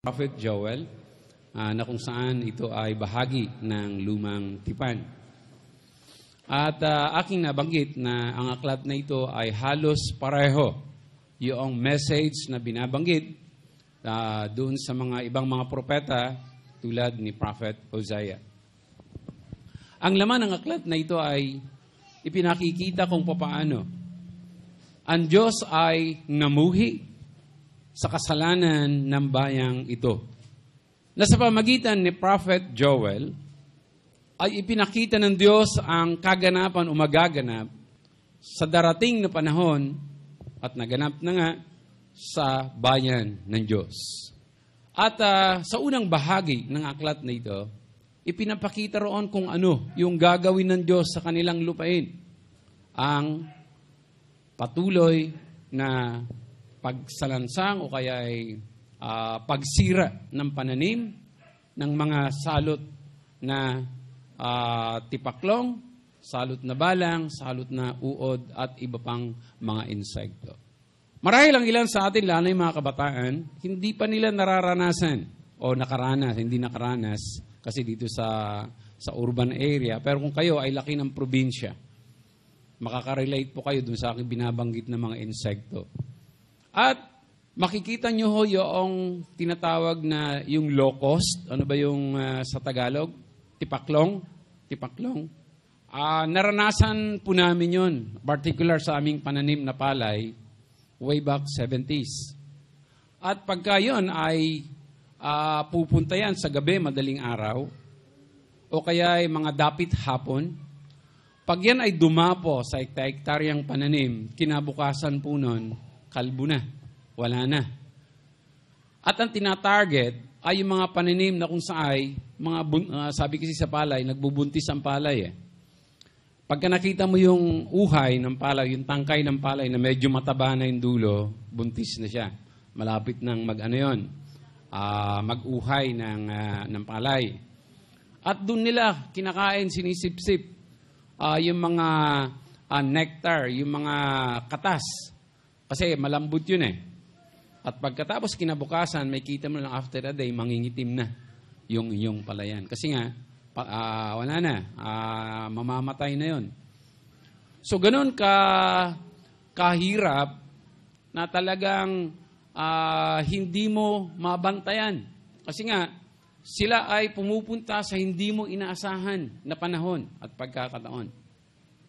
Prophet Joel na kung saan ito ay bahagi ng lumang tipan. At aking nabanggit na ang aklat na ito ay halos pareho yung message na binabanggit doon sa mga ibang mga propeta tulad ni Prophet Hosea. Ang laman ng aklat na ito ay ipinakikita kung paano ang Diyos ay namuhi sa kasalanan ng bayang ito. Na sa pamagitan ni Prophet Joel, ay ipinakita ng Diyos ang kaganapan o magaganap sa darating na panahon at naganap na nga sa bayan ng Diyos. At sa unang bahagi ng aklat na ito, ipinapakita roon kung ano yung gagawin ng Diyos sa kanilang lupain. Ang patuloy na pagsalansang o kaya ay pagsira ng pananim ng mga salot na tipaklong, salot na balang, salot na uod at iba pang mga insekto. Marahil ang ilan sa atin, lalo yung mga kabataan, hindi pa nila nararanasan o hindi nakaranas kasi dito sa urban area. Pero kung kayo ay laki ng probinsya, makaka-relate po kayo dun sa aking binabanggit na mga insekto. At makikita nyo ho yung tinatawag na yung locust. Ano ba yung sa Tagalog? Tipaklong. Naranasan po namin yun. Particular sa aming pananim na palay, way back 70s. At pagka yun ay pupunta yan sa gabi, madaling araw, o kaya ay mga dapit hapon, pag yan ay dumapo sa hektaryang pananim, kinabukasan po nun, kalbo na, wala na. At ang tinatarget ay yung mga pananim na kung saan sabi kasi sa palay, nagbubuntis ang palay. Pagka nakita mo yung uhay ng palay, yung tangkay ng palay na medyo mataba na yung dulo, buntis na siya. Malapit nang mag-uhay ng palay. At doon nila kinakain, sinisip-sip yung mga nectar, yung mga katas. Kasi malambot yun At pagkatapos kinabukasan, may kita mo lang after a day, mangingitim na yung iyong palayan. Kasi nga, wala na, mamamatay na yun. So, ganun kahirap na talagang hindi mo mabantayan. Kasi nga, sila ay pumupunta sa hindi mo inaasahan na panahon at pagkakataon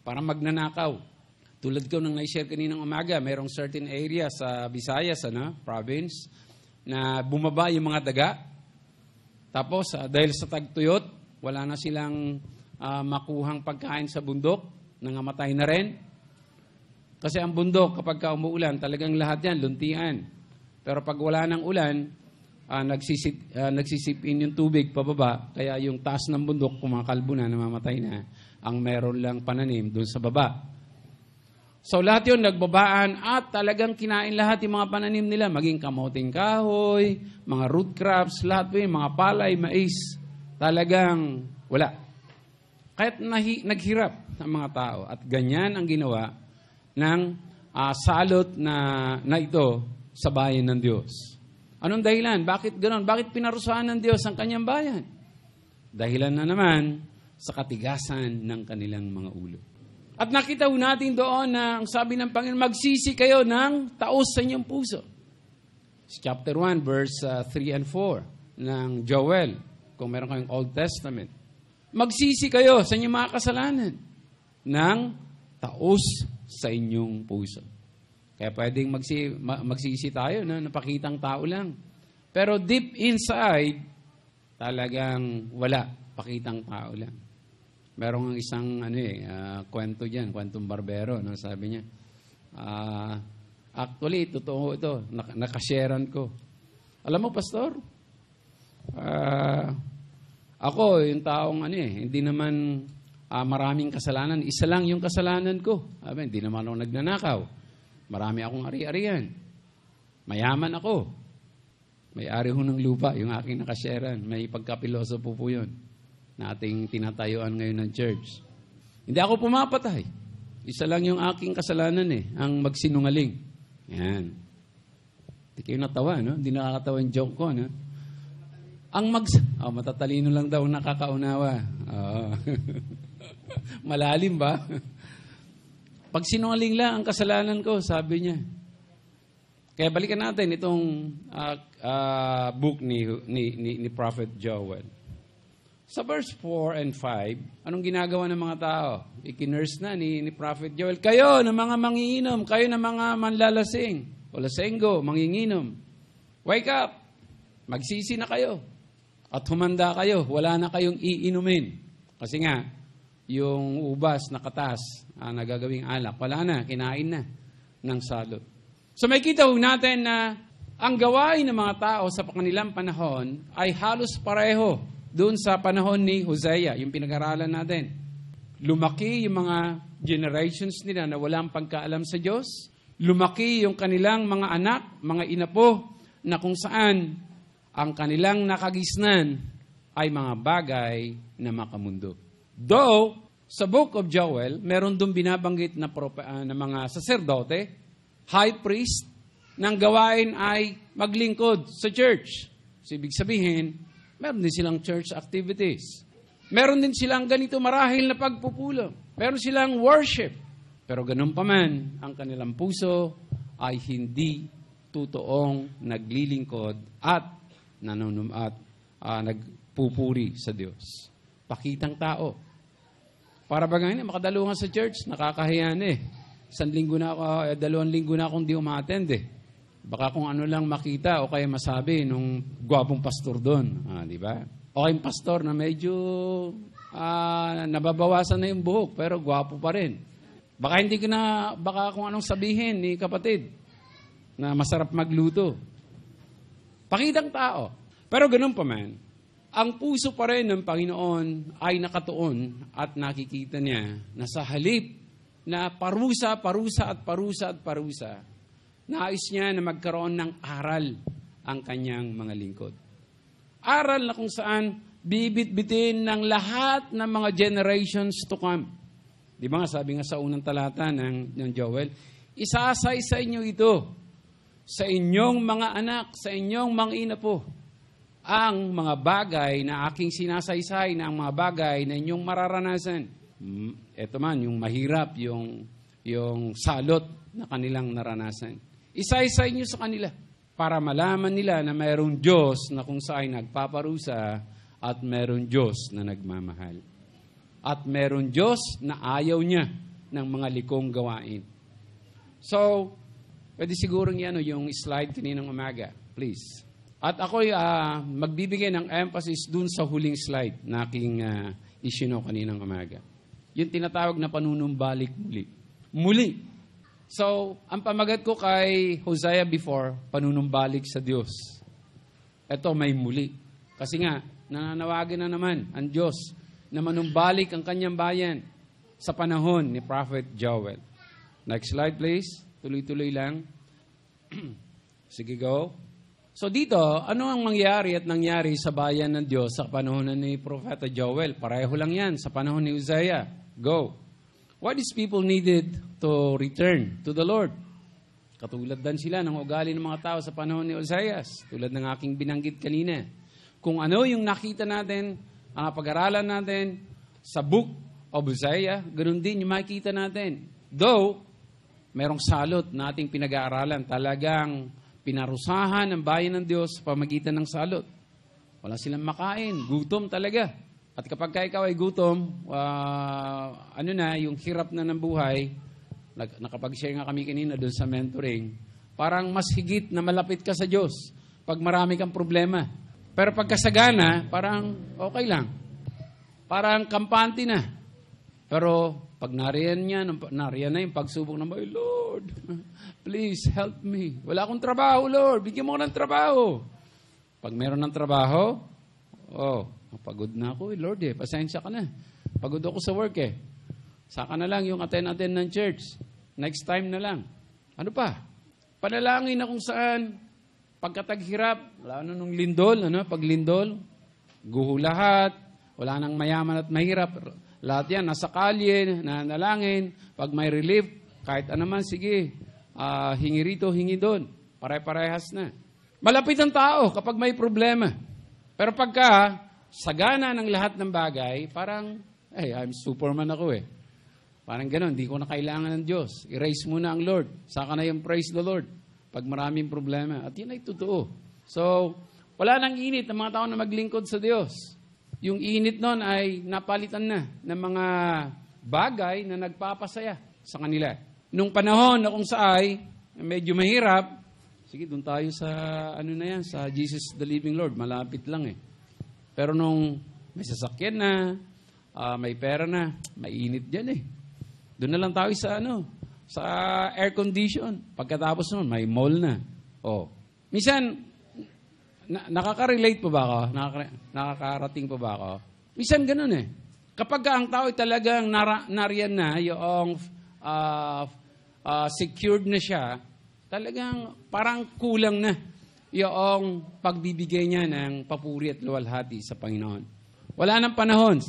para magnanakaw. Tulad ko nang na-share kaninang umaga, mayroong certain area sa Visayas, province, na bumaba yung mga daga. Tapos, dahil sa tagtuyot, wala na silang makuhang pagkain sa bundok, nangamatay na rin. Kasi ang bundok, kapag umuulan, talagang lahat yan, luntian. Pero pag wala ng ulan, nagsisipin yung tubig pababa, kaya yung taas ng bundok, kumakalbo na, namamatay na, ang meron lang pananim doon sa baba. So lahat yun nagbabaan at talagang kinain lahat yung mga pananim nila, maging kamoting kahoy, mga root crops, lahat po yung mga palay, mais, talagang wala. Kahit naghirap ang mga tao at ganyan ang ginawa ng salot na ito sa bayan ng Diyos. Anong dahilan? Bakit ganoon? Bakit pinarusahan ng Diyos ang kanyang bayan? Dahilan na naman sa katigasan ng kanilang mga ulo. At nakita ho natin doon na ang sabi ng Panginoon, magsisi kayo ng taos sa inyong puso. Chapter 1, verse 3 and 4 ng Joel, kung meron kayong Old Testament. Magsisi kayo sa inyong mga kasalanan ng taos sa inyong puso. Kaya pwedeng magsisi tayo na napakitang tao lang. Pero deep inside, talagang wala, pakitang tao lang. Merong isang kwento diyan, kwentong barbero, sabi niya. Actually, totoo ito, nakasharean ko. Alam mo, pastor, ako, yung taong hindi naman maraming kasalanan. Isa lang yung kasalanan ko. Hindi naman ako nagnanakaw. Marami akong ari-arian. Mayaman ako. May-ari ho ng lupa, yung aking nakasharean. May pagkapilosopo po yun na ating tinatayuan ngayon ng church. Hindi ako pumapatay. Isa lang yung aking kasalanan ang magsinungaling. Yan. Hindi kayo natawa, no? Hindi nakakatawa yung joke ko, no? Matatalino lang daw nakakaunawa. Malalim ba? Pag sinungaling lang ang kasalanan ko, sabi niya. Kaya balikan natin itong book ni Prophet Joel. Sa verse 4 and 5, anong ginagawa ng mga tao? Ikinurse na ni Prophet Joel, kayo na mga manginginom, kayo na mga manlalasing, o lasenggo, manginginom, wake up, magsisi na kayo, at humanda kayo, wala na kayong iinumin. Kasi nga, yung ubas na katas, nagagawing alak, wala na, kinain na ng salot. So may kita natin na ang gawain ng mga tao sa kanilang panahon ay halos pareho doon sa panahon ni Hosea, yung pinag-aralan natin. Lumaki yung mga generations nila na walang pagkaalam sa Diyos. Lumaki yung kanilang mga anak, mga inapo, na kung saan ang kanilang nakagisnan ay mga bagay na makamundo. Though, sa Book of Joel, meron doon binabanggit na mga saserdote, high priest, ng gawain ay maglingkod sa church. So, ibig sabihin, meron din silang church activities. Meron din silang ganito marahil na pagpupulong. Meron silang worship. Pero ganun pa man, ang kanilang puso ay hindi totoong naglilingkod at nagpupuri sa Diyos. Pakitang tao. Para ba ngayon, makadalungan sa church, nakakahiyan eh. 2 linggo na ako, 2 linggo na akong di umattend eh. Baka kung ano lang makita o kaya masabi nung gwapong pastor doon. Di ba? O kayong pastor na medyo nababawasan na yung buhok pero gwapo pa rin. Baka kung anong sabihin ni kapatid na masarap magluto. Pakitang tao. Pero ganun pa man, ang puso pa rin ng Panginoon ay nakatuon at nakikita niya na sa halip na parusa, nais niya na magkaroon ng aral ang kanyang mga lingkod. Aral na kung saan bibit-bitin ng lahat ng mga generations to come. Di ba nga, sabi nga sa unang talata ng Joel, isasay sa inyo ito, sa inyong mga anak, sa inyong mga inapo, ang mga bagay na aking sinasaysay, na ang mga bagay na inyong mararanasan. Ito man, yung mahirap, yung salot na kanilang naranasan. Isaysay nyo sa kanila para malaman nila na mayroong Diyos na kung saan nagpaparusa at mayroong Diyos na nagmamahal. At mayroong Diyos na ayaw niya ng mga likong gawain. So, pwede sigurong yan yung slide kaninang umaga. Please. At ako'y magbibigay ng emphasis dun sa huling slide na aking isino kaninang umaga. Yung tinatawag na panunumbalik muli. Muli. So, ang pamagat ko kay Hosea before, panunumbalik sa Diyos. Ito may muli. Kasi nga, nananawagan na naman ang Diyos na manumbalik ang kanyang bayan sa panahon ni Prophet Joel. Next slide please. Tuloy-tuloy lang. Sige, go. So dito, ano ang mangyari at nangyari sa bayan ng Diyos sa panahon ni Prophet Joel? Pareho lang yan sa panahon ni Hosea. Go. What is people needed to return to the Lord? Katulad din sila ng ugali ng mga tao sa panahon ni Oseas. Tulad ng aking binanggit kanina. Kung ano yung nakita natin, ang pag-aralan natin sa Book of Hosea, ganoon din yung makikita natin. Though, merong salot na ating pinag-aaralan. Talagang pinarusahan ang bayan ng Diyos sa pamagitan ng salot. Wala silang makain. Gutom talaga. At kapag ikaw ay gutom, yung hirap na ng buhay, nakapag-share nga kami kanina doon sa mentoring, parang mas higit na malapit ka sa Diyos pag marami kang problema. Pero pagkasagana, parang okay lang. Parang kampante na. Pero pag nariyan na yung pagsubok na, my Lord, please help me. Wala akong trabaho, Lord. Bigyan mo ko ng trabaho. Pag meron ng trabaho, pagod na ako, Lord pasensya ka na. Pagod ako sa work Saka na lang yung attend ng church. Next time na lang. Ano pa? Panalangin na kung saan pagkataghirap, wala na nung lindol, pag lindol, guho lahat, wala nang mayaman at mahirap. Lahat yan, nasa kalye, nanalangin, pag may relief, kahit anuman, sige, hingi rito, hingi doon. Pare-parehas na. Malapit ang tao kapag may problema. Pero pagka sagana ng lahat ng bagay, parang, I'm Superman ako eh. Parang gano'n, di ko na kailangan ng Diyos. Erase muna ang Lord. Saka na yung praise the Lord. Pag maraming problema. At yun ay totoo. So, wala nang init ng mga tao na maglingkod sa Diyos. Yung init nun ay napalitan na ng mga bagay na nagpapasaya sa kanila. Nung panahon na kung saay, medyo mahirap, sige, doon tayo sa, sa Jesus the Living Lord. Malapit lang eh. Pero nung may sasakyan na, may pera na, mainit dyan eh. Doon na lang tayo sa sa air condition. Pagkatapos nun, may mall na. Minsan, nakaka-relate pa ba ako? Nakakarating pa ba ako? Minsan ganun eh. Kapag ang tao ay talagang nariyan na, yung secured na siya, talagang parang kulang na yung pagbibigay niya ng papuri at luwalhati sa Panginoon. Wala nang panahon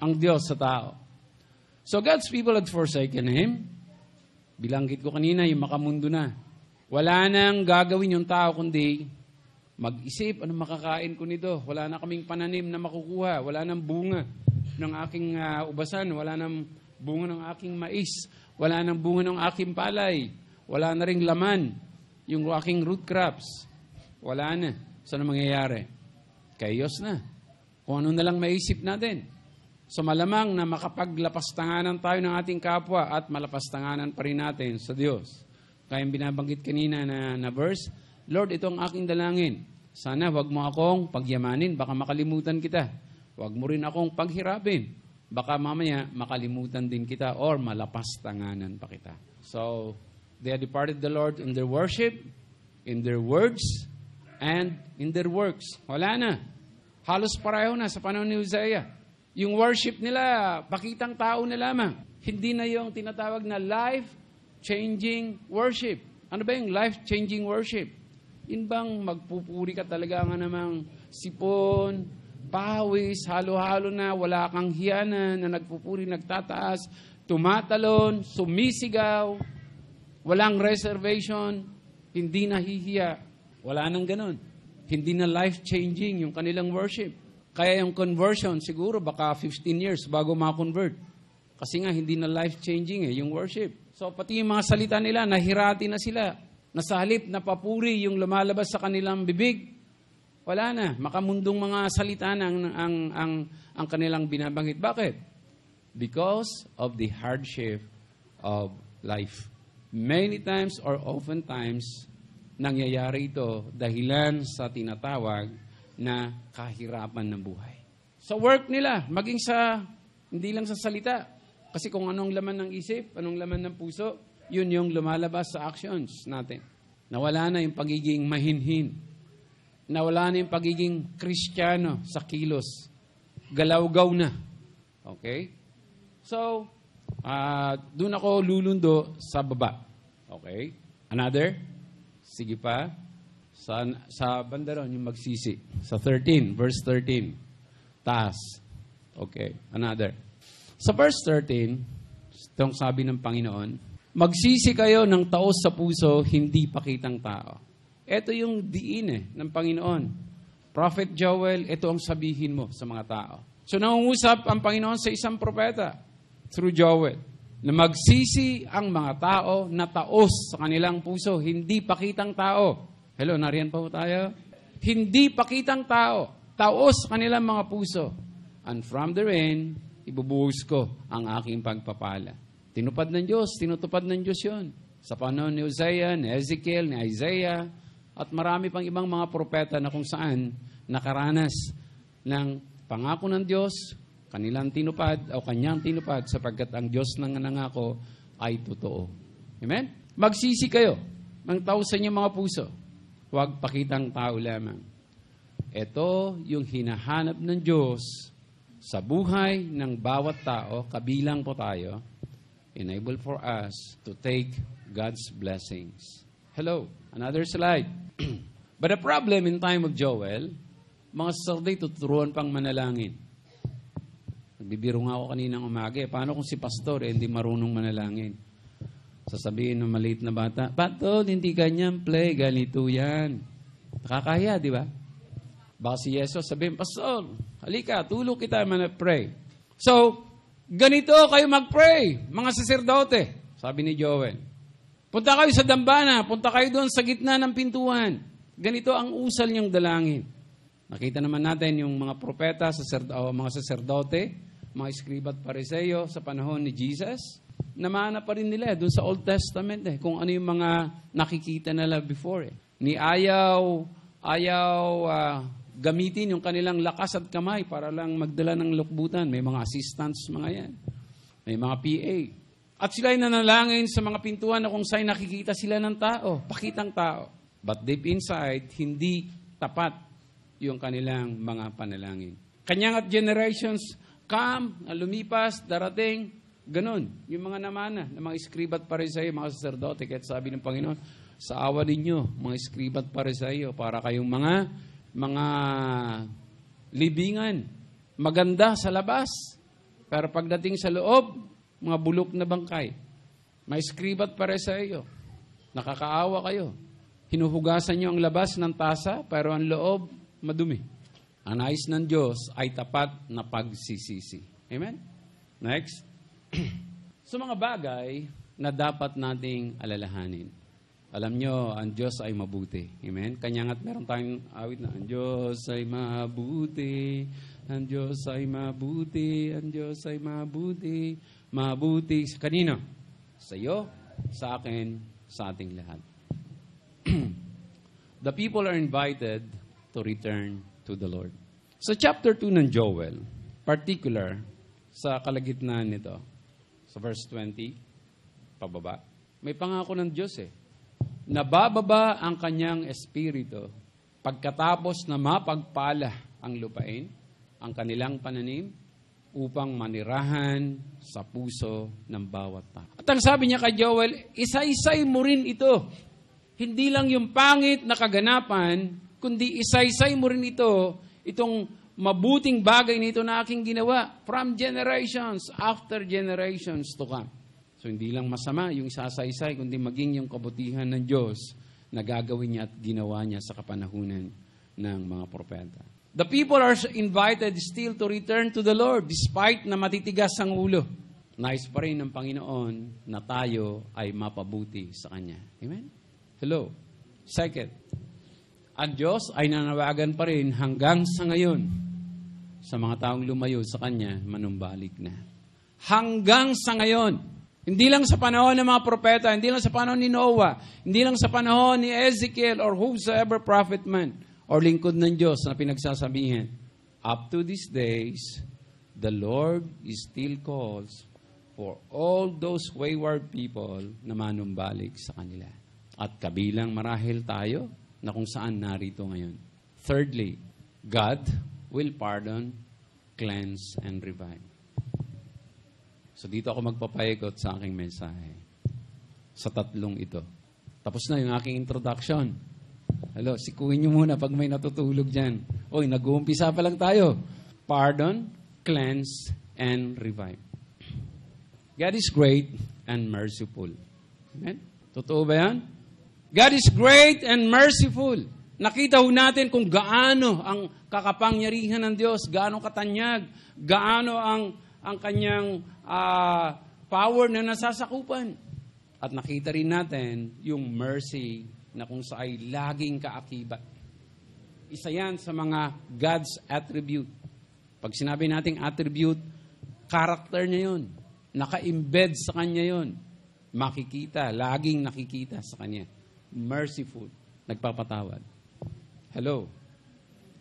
ang Diyos sa tao. So God's people had forsaken Him. Bilanggit ko kanina, yung makamundo na. Wala nang gagawin yung tao kundi mag-isip, ano makakain ko nito? Wala na kaming pananim na makukuha. Wala nang bunga ng aking ubasan. Wala nang bunga ng aking mais. Wala nang bunga ng aking palay. Wala na ring laman yung aking root crops. Wala na. Saan mangyayari? Chaos na. Kung ano na lang maisip natin. So malamang na makapaglapastanganan tayo ng ating kapwa at malapastanganan pa rin natin sa Diyos. Kaya yung binabanggit kanina na verse, Lord, ito ang aking dalangin. Sana wag mo akong pagyamanin, baka makalimutan kita. Wag mo rin akong paghirapin. Baka mamaya makalimutan din kita or malapastanganan pa kita. So, they had departed the Lord in their worship, in their words, and in their works. Wala na. Halos pareho na sa panahon ni Hosea. Yung worship nila, pakitang tao na lamang. Hindi na yung tinatawag na life-changing worship. Ano ba yung life-changing worship? Yun bang magpupuri ka talaga nga namang sipon, pawis, halo-halo na, wala kang hiyanan, na nagpupuri, nagtataas, tumatalon, sumisigaw, walang reservation, hindi nahihiya. Wala nang ganun. Hindi na life-changing yung kanilang worship. Kaya yung conversion, siguro baka 15 years bago ma-convert. Kasi nga, hindi na life-changing yung worship. So, pati yung mga salita nila, nahirati na sila. Nasa halip na papuri yung lumalabas sa kanilang bibig. Wala na. Makamundong mga salita na ang kanilang binabanggit. Bakit? Because of the hardship of life. Many times or oftentimes, nangyayari ito dahilan sa tinatawag na kahirapan ng buhay. Sa work nila, maging sa, hindi lang sa salita. Kasi kung anong laman ng isip, anong laman ng puso, yun yung lumalabas sa actions natin. Nawala na yung pagiging mahinhin. Nawala na yung pagiging Kristiyano sa kilos. Galaw-gaw na. Okay? So, doon ako lulundo sa baba. Okay? Another? Sige pa. Sa banda ron, yung magsisi. Sa 13, verse 13. Taas. Okay, another. Sa verse 13, itong sabi ng Panginoon, magsisi kayo ng taos sa puso, hindi pakitang tao. Ito yung diin ng Panginoon. Prophet Joel, ito ang sabihin mo sa mga tao. So nangungusap ang Panginoon sa isang propeta through Joel na magsisi ang mga tao na taos sa kanilang puso, hindi pakitang tao. Hello, nariyan pa po tayo? Hindi pakitang tao, taos sa kanilang mga puso. And from therein, ibubuhos ko ang aking pagpapala. Tinupad ng Diyos, tinutupad ng Diyos yun. Sa panahon ni Hosea, ni Ezekiel, ni Isaiah, at marami pang ibang mga propeta na kung saan nakaranas ng pangako ng Diyos, kanilang tinupad o kanyang tinupad sapagkat ang Diyos nang nangako ay totoo. Amen? Magsisi kayo ng tao sa inyong mga puso. Huwag pakitang tao lamang. Ito yung hinahanap ng Diyos sa buhay ng bawat tao, kabilang po tayo, enable for us to take God's blessings. Hello, another slide. But the problem in time of Joel, mga sasaday tuturuan pang manalangin. Nagbibiro nga ako kaninang umaga. Paano kung si pastor hindi marunong manalangin? Sasabihin ng maliit na bata, Patol, hindi kanyang play, ganito yan. Nakakahiya, di ba? Baka si Jesus sabihin, Pastor, halika, tulog kita, pray. So, ganito kayo mag-pray, mga saserdote, sabi ni Joel. Punta kayo sa dambana, punta kayo doon sa gitna ng pintuan. Ganito ang usal niyong dalangin. Nakita naman natin yung mga propeta, mga saserdote, mga eskriba at pariseyo sa panahon ni Jesus. Namana pa rin nila doon sa Old Testament kung ano yung mga nakikita nila before. Ni ayaw gamitin yung kanilang lakas at kamay para lang magdala ng lukbutan. May mga assistants, mga yan. May mga PA. At sila ay nanalangin sa mga pintuan na kung saan nakikita sila ng tao, pakitang tao. But deep inside, hindi tapat yung kanilang mga panalangin. Kanyang at generations come, lumipas, darating, ganun. Yung mga namana, ng mga eskriba at pariseyo, mga saserdote, kahit sabi ng Panginoon, sa awa ninyo, mga eskriba at pariseyo, para kayong mga libingan, maganda sa labas, pero pagdating sa loob, mga bulok na bangkay. May eskriba at pariseyo, nakakaawa kayo. Hinuhugasan nyo ang labas ng tasa, pero ang loob, madumi. Ang nais ng Diyos ay tapat na pagsisisi. Amen? Next. So mga bagay na dapat nating alalahanin. Alam nyo, ang Diyos ay mabuti. Amen? Kanya nga't meron tayong awit na, ang Diyos ay mabuti, ang Diyos ay mabuti, ang Diyos ay mabuti, mabuti. Kanino? Sa iyo, sa akin, sa ating lahat. The people are invited to return to the Lord. Sa chapter 2 ng Joel, particular, sa kalagitnaan nito, sa verse 20, pababa, may pangako ng Diyos Nabababa ang kanyang espiritu pagkatapos na mapagpala ang lupain, ang kanilang pananim, upang manirahan sa puso ng bawat tao. At ang sabi niya kay Joel, isa-isay mo rin ito. Hindi lang yung pangit na kaganapan, kundi isa-isay mo rin ito, itong mabuting bagay nito na aking ginawa from generations after generations to come. So, hindi lang masama yung isa-isay, kundi maging yung kabutihan ng Diyos na gagawin niya at ginawa niya sa kapanahunan ng mga propeta. The people are invited still to return to the Lord despite na matitigas ang ulo. Nais pa rin ng Panginoon na tayo ay mapabuti sa Kanya. Amen? Hello. Second, ang Diyos ay nanawagan pa rin hanggang sa ngayon sa mga taong lumayo sa Kanya, manumbalik na. Hanggang sa ngayon. Hindi lang sa panahon ng mga propeta, hindi lang sa panahon ni Noah, hindi lang sa panahon ni Ezekiel or whosoever prophet man or lingkod ng Diyos na pinagsasabihin. Up to these days, the Lord still calls for all those wayward people na manumbalik sa kanila. At kabilang marahil tayo na kung saan narito ngayon. Thirdly, God will pardon, cleanse, and revive. So dito ako magpapaikot sa aking mensahe. Sa tatlong ito. Tapos na yung aking introduction. Hello, sikuhin nyo muna pag may natutulog dyan. Oy, nag-uumpisa pa lang tayo. Pardon, cleanse, and revive. God is great and merciful. Amen? Totoo ba yan? God is great and merciful. Nakita ho natin kung gaano ang kakapangyarihan ng Diyos, gaano katanyag, gaano ang kanyang power na nasasakupan. At nakita rin natin yung mercy na kung sa ay laging kaakibat. Isa yan sa mga God's attribute. Pag sinabi nating attribute, character niya yun. Naka-embed sa kanya yun. Makikita, laging nakikita sa kanya. Merciful, nagpapatawad. Hello.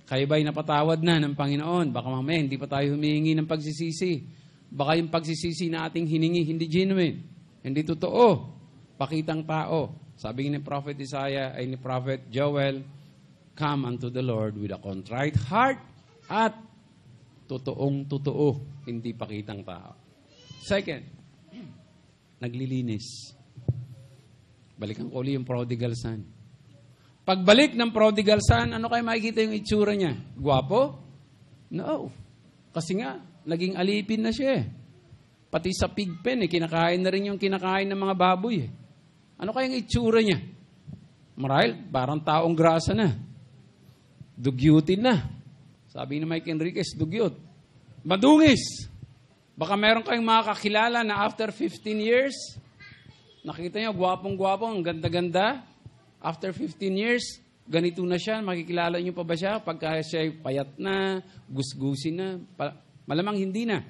Kayo ba'y napatawad na ng Panginoon? Baka mamaya hindi pa tayo humihingi ng pagsisisi. Baka yung pagsisisi na ating hiningi, hindi genuine. Hindi totoo. Pakitang tao. Sabi ni Prophet Isaiah ay ni Prophet Joel, come unto the Lord with a contrite heart at totoong-totoo, hindi pakitang tao. Second, naglilinis. Balikan ko ulit yung prodigal son. Pagbalik ng prodigal son, ano kayo makikita yung itsura niya? Gwapo? No. Kasi nga, naging alipin na siya. Pati sa pig pen, kinakain na rin yung kinakain ng mga baboy. Ano kayang itsura niya? Marahil, parang taong grasa na. dugyutin na. Sabi ni Mike Enriquez, dugyot. Madungis. Baka meron kayong makakakilala na after 15 years, nakita nyo, gwapong-gwapong, ang ganda-ganda. After 15 years, ganito na siya. Makikilala nyo pa ba siya? Pagka siya payat na, gusgusin na, malamang hindi na.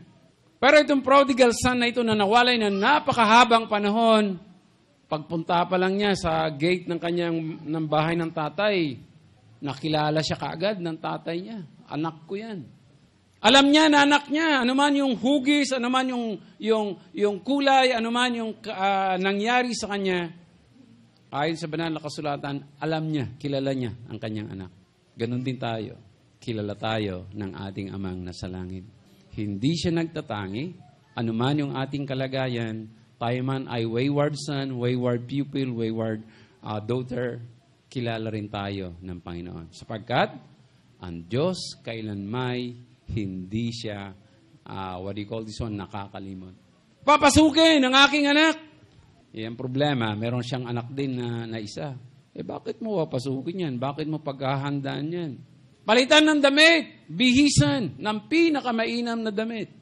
Pero itong prodigal son na ito na nawalay na napakahabang panahon, pagpunta pa lang niya sa gate ng bahay ng tatay, nakilala siya kaagad ng tatay niya. Anak ko yan. Alam niya na anak niya, anuman yung hugis, anuman yung kulay, anuman yung nangyari sa kanya, ayon sa banal na kasulatan, alam niya, kilala niya ang kanyang anak. Ganon din tayo. Kilala tayo ng ating amang nasa langit. Hindi siya nagtatangi, anuman yung ating kalagayan, tayo man ay wayward son, wayward pupil, wayward daughter, kilala rin tayo ng Panginoon. Sapagkat, ang Diyos kailanmay hindi siya, nakakalimot. Papasukin ang aking anak. Yan problema, meron siyang anak din na isa. Bakit mo papasukin yan? Bakit mo paghahandaan yan? Palitan ng damit, bihisan ng pinakamainam na damit.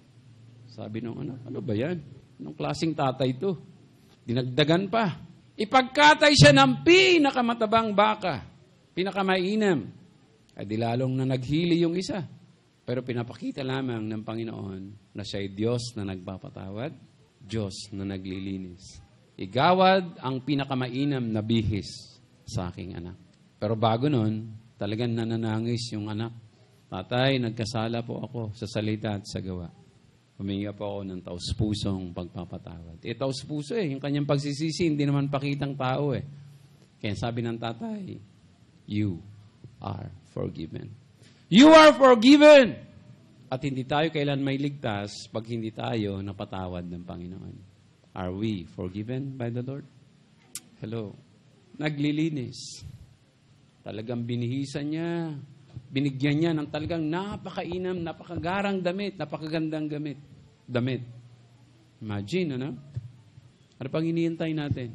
Sabi ng anak, ano ba yan? Anong klaseng tatay ito? Dinagdagan pa. Ipagkatay siya ng pinakamatabang baka, pinakamainam. Ay di lalong na naghili yung isa. Pero pinapakita lamang ng Panginoon na siya'y Diyos na nagpapatawad, Diyos na naglilinis. Igawad ang pinakamainam na bihis sa aking anak. Pero bago nun, talagang nananangis yung anak. Tatay, nagkasala po ako sa salita at sa gawa. Huminga po ako ng taus-pusong pagpapatawad. Taus-puso yung kanyang pagsisisi, hindi naman pakitang tao Kaya sabi ng tatay, you are forgiven. You are forgiven! At hindi tayo kailan may ligtas pag hindi tayo napatawad ng Panginoon. Are we forgiven by the Lord? Hello. Naglilinis. Talagang binihisan niya. Binigyan niya ng talagang napakainam, napakagarang damit, napakagandang damit. Imagine, ano? Ano pang hinihintay natin?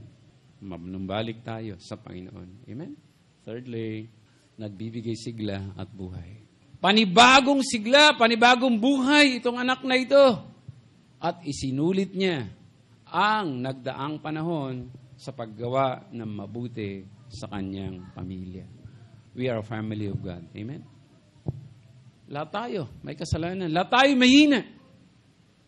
Manumbalik tayo sa Panginoon. Amen? Thirdly, nagbibigay sigla at buhay. Panibagong sigla, panibagong buhay itong anak na ito. At isinulit niya ang nagdaang panahon sa paggawa ng mabuti sa kanyang pamilya. We are a family of God. Amen? Lahat tayo may kasalanan. Lahat tayo mahina.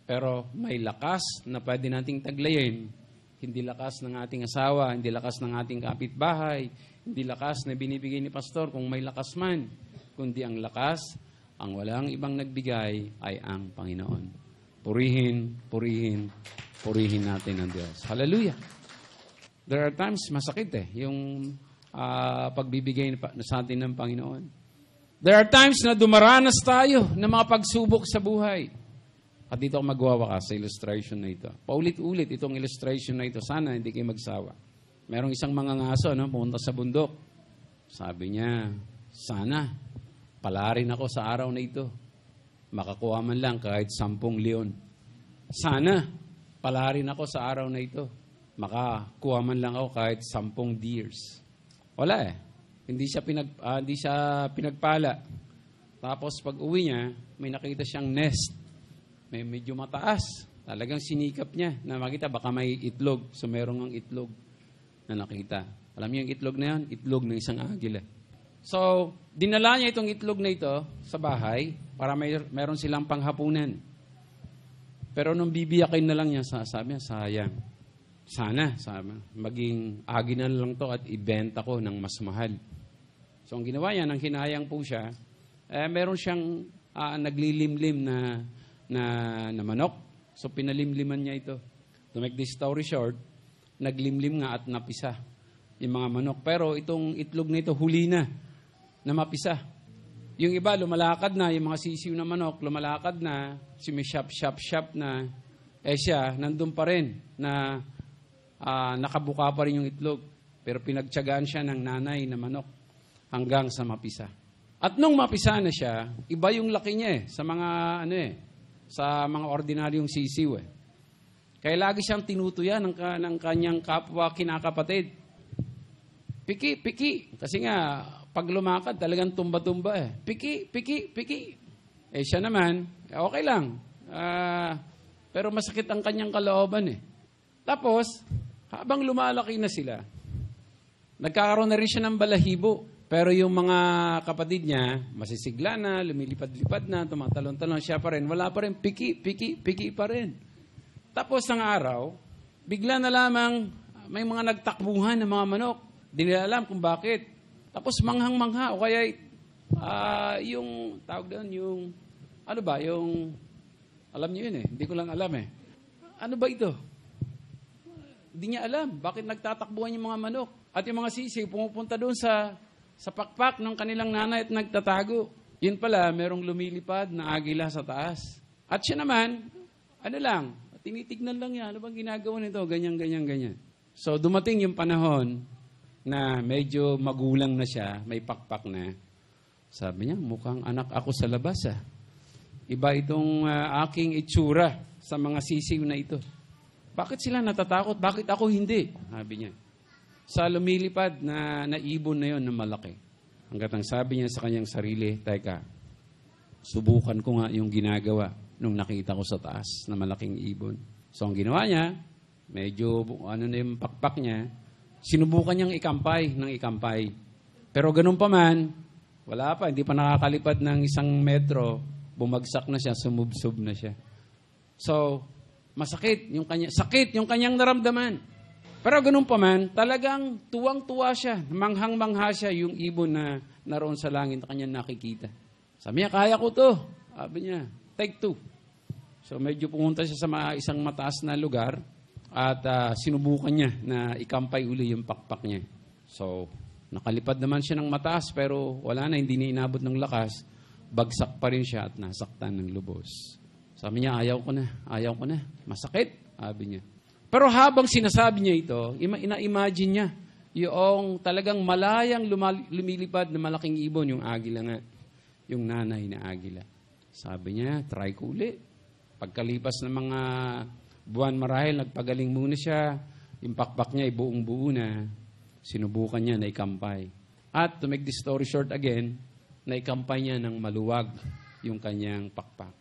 Pero may lakas na pwede nating taglayin. Hindi lakas ng ating asawa, hindi lakas ng ating kapitbahay, hindi lakas na binibigay ni pastor kung may lakas man. Kundi ang lakas, ang walang ibang nagbigay ay ang Panginoon. Purihin, purihin, purihin natin ang Diyos. Hallelujah! There are times masakit yung pagbibigay sa atin ng Panginoon. There are times na dumaranas tayo ng mga pagsubok sa buhay. At dito ako magwawakas sa illustration na ito. Paulit-ulit itong illustration na ito. Sana hindi kayo magsawa. Merong isang mangangaso, pumunta sa bundok. Sabi niya, sana palarin ako sa araw na ito. Makakuha man lang kahit 10 leon. Sana palarin ako sa araw na ito. Makakuha man lang ako kahit 10 deers. Wala Hindi siya pinagpala. Tapos pag uwi niya, may nakita siyang nest. May medyo mataas. Talagang sinikap niya na makita baka may itlog. So merong ang itlog na nakita. Alam niyo yung itlog na yan? Itlog ng isang agila. So, dinala niya itong itlog na ito sa bahay para meron silang panghapunan. Pero nung bibiyakin na lang niya, sabi niya, sayang. Sana, maging agi na lang to at ibenta ko ng mas mahal. So, ang ginawa niya, nang hinayang po siya, meron siyang naglilimlim na manok. So, pinalimliman niya ito. To make this story short, naglimlim nga at napisa yung mga manok. Pero itong itlog na ito, huli na mapisa. Yung iba, lumalakad na, yung mga sisiw na manok, lumalakad na, shop na, siya, nandun pa rin, na nakabuka pa rin yung itlog. Pero pinagtiyagaan siya ng nanay na manok hanggang sa mapisa. At nung mapisa na siya, iba yung laki niya sa mga, sa mga ordinaryong sisiw Kaya lagi siyang tinutuya ng kanyang kapwa kinakapatid. Piki. Kasi nga, pag lumakad, talagang tumba-tumba eh. Piki, piki, piki. Eh siya naman, okay lang. Pero masakit ang kanyang kalooban eh. Tapos, habang lumalaki na sila, nagkakaroon na rin siya ng balahibo. Pero yung mga kapatid niya, masisigla na, lumilipad-lipad na, tumatalon-talon, siya pa rin, wala pa rin, piki, piki, piki pa rin. Tapos ng araw, bigla na lamang may mga nagtakbuhan ng mga manok. Di nila alam kung bakit. Tapos manghang-mangha, o kaya yung, tawag doon, yung, ano ba, yung, alam niyo yun eh, hindi ko lang alam eh. Ano ba ito? Hindi niya alam, bakit nagtatakbuhan yung mga manok. At yung mga sisiw, pumupunta doon sa pakpak ng kanilang nanay at nagtatago. Yun pala, merong lumilipad na agila sa taas. At siya naman, ano lang, tinitignan lang yan, ano bang ginagawa nito? Ganyan, ganyan, ganyan. So, dumating yung panahon na medyo magulang na siya, may pakpak na. Sabi niya, mukhang anak ako sa labas ah. Iba itong aking itsura sa mga sisiw na ito. Bakit sila natatakot? Bakit ako hindi? Sabi niya. Sa lumilipad na ibon na yon na malaki. Hanggat ang sabi niya sa kanyang sarili, teka, subukan ko nga yung ginagawa nung nakita ko sa taas na malaking ibon. So ang ginawa niya, medyo ano na yung pakpak niya, sinubukan niyang ikampay ng ikampay. Pero ganun pa man, wala pa, hindi pa nakakalipad ng 1 metro, bumagsak na siya, sumubsob na siya. So, sakit yung kanyang naramdaman. Pero ganun pa man, talagang tuwang-tuwa siya, manghang-mangha siya yung ibon na naroon sa langit na kanyang nakikita. Sabi niya, kaya ko to. Sabi niya, take 2. So medyo pumunta siya sa isang mataas na lugar at sinubukan niya na ikampay uli yung pakpak niya. So nakalipad naman siya ng mataas pero wala na, hindi niya inabot ng lakas. Bagsak pa rin siya at nasaktan ng lubos. Sabi niya, ayaw ko na, masakit. Sabi niya. Pero habang sinasabi niya ito, ina-imagine niya yung talagang malayang lumilipad na malaking ibon, yung agila nga, yung nanay na agila. Sabi niya, try ko uli. Pagkalipas ng mga buwan marahil, nagpagaling muna siya, yung pakpak niya ay buong-buo na, sinubukan niya na ikampay. At to make this story short again, na ikampay niya ng maluwag yung kanyang pakpak.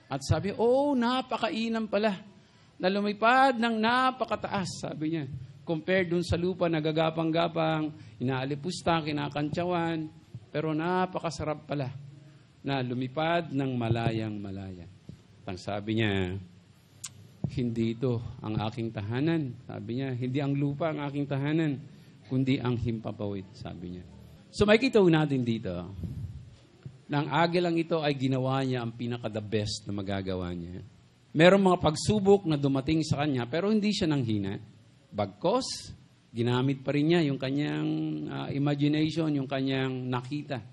At sabi, napakainam pala. Na lumipad ng napakataas, sabi niya. Compared dun sa lupa, nagagapang-gapang, inaalipusta, kinakantsawan, pero napakasarap pala na lumipad ng malayang-malaya. Ang sabi niya, hindi ito ang aking tahanan. Sabi niya, hindi ang lupa ang aking tahanan, kundi ang himpapawid, sabi niya. So makikita natin dito, na ang agilang ito ay ginawa niya ang pinaka-the best na magagawa niya. Merong mga pagsubok na dumating sa kanya, pero hindi siya nanghina. Bagkos, ginamit pa rin niya yung kanyang imagination, yung kanyang nakita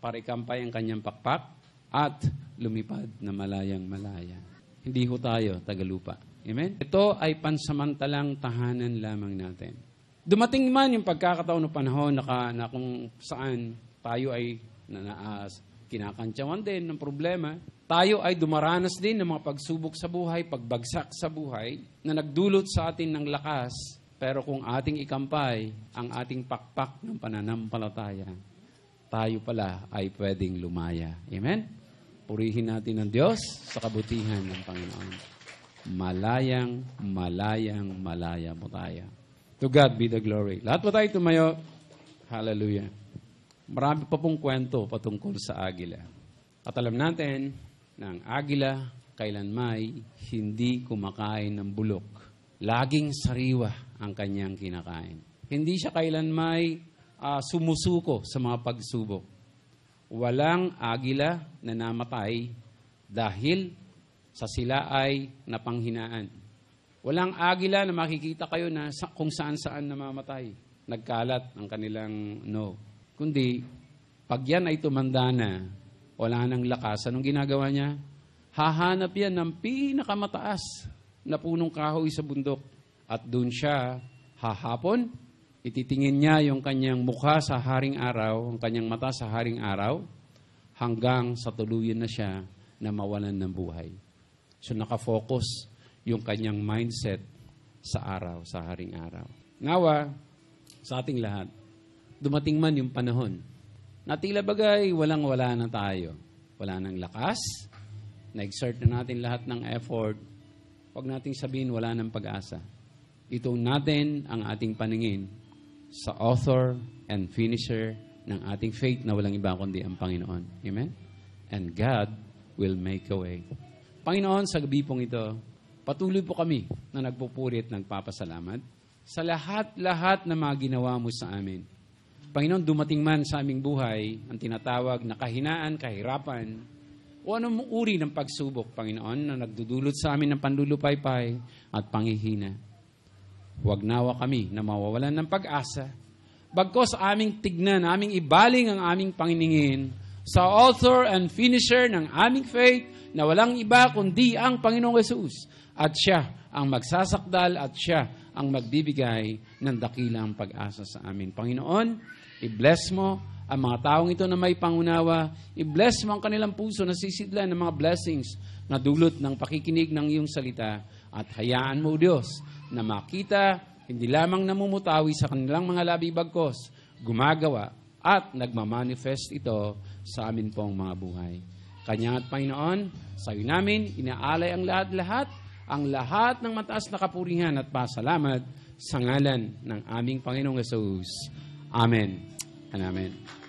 para ikampay ang kanyang pakpak at lumipad na malayang-malaya. Hindi ho tayo tagalupa. Amen? Ito ay pansamantalang tahanan lamang natin. Dumating man yung pagkakataon ng panahon na kung saan tayo ay kinakantsawan din ng problema, tayo ay dumaranas din ng mga pagsubok sa buhay, pagbagsak sa buhay, na nagdulot sa atin ng lakas, pero kung ating ikampay ang ating pakpak ng pananampalataya, tayo pala ay pwedeng lumaya. Amen? Purihin natin ang Diyos sa kabutihan ng Panginoon. Malaya po tayo. To God be the glory. Lahat po tayo tumayo. Hallelujah. Marami pa pong kwento patungkol sa agila. At alam natin na ang agila kailanmay hindi kumakain ng bulok. Laging sariwa ang kanyang kinakain. Hindi siya kailanmay sumusuko sa mga pagsubok. Walang agila na namatay dahil sa sila ay napanghinaan. Walang agila na makikita kayo na kung saan-saan namamatay. Nagkalat ang kanilang Kundi, pag yan ay tumanda na, wala nang lakas, anong ginagawa niya? Hahanap yan ng pinakamataas na punong kahoy sa bundok. At doon siya hahapon, ititingin niya yung kanyang mukha sa haring araw, ang kanyang mata sa haring araw, hanggang sa tuluyan na siya na mawalan ng buhay. So nakafocus yung kanyang mindset sa araw, sa haring araw. Nawa, sa ating lahat, dumating man yung panahon na tila bagay walang-wala na tayo. Wala nang lakas, na-exert na natin lahat ng effort, huwag nating sabihin wala nang pag-asa. Ito natin ang ating paningin sa author and finisher ng ating faith na walang iba kundi ang Panginoon. Amen? And God will make a way. Panginoon, sa gabi pong ito, patuloy po kami na nagpupuri at nagpapasalamat sa lahat-lahat na mga ginawa mo sa amin. Panginoon, dumating man sa aming buhay ang tinatawag na kahinaan, kahirapan, o anong uri ng pagsubok, Panginoon, na nagdudulot sa amin ng panlulupaypay at panghihina. Huwag nawa kami na mawawalan ng pag-asa. Bagkos aming tignan, aming ibaling ang aming panginingin sa author and finisher ng aming faith na walang iba kundi ang Panginoong Hesus. At siya ang magsasakdal at siya ang magbibigay ng dakilang pag-asa sa amin. Panginoon, i-bless mo ang mga taong ito na may pangunawa. I-bless mo ang kanilang puso na sisidlan ng mga blessings na dulot ng pakikinig ng iyong salita. At hayaan mo, Diyos, na makita, hindi lamang namumutawi sa kanilang mga labi bagkos, gumagawa at nagmamanifest ito sa amin pong mga buhay. Kanya at Panginoon, sa iyo namin, inaalay ang lahat ng mataas na kapurihan at pasalamat sa ngalan ng aming Panginoong Hesus. Amen and Amen.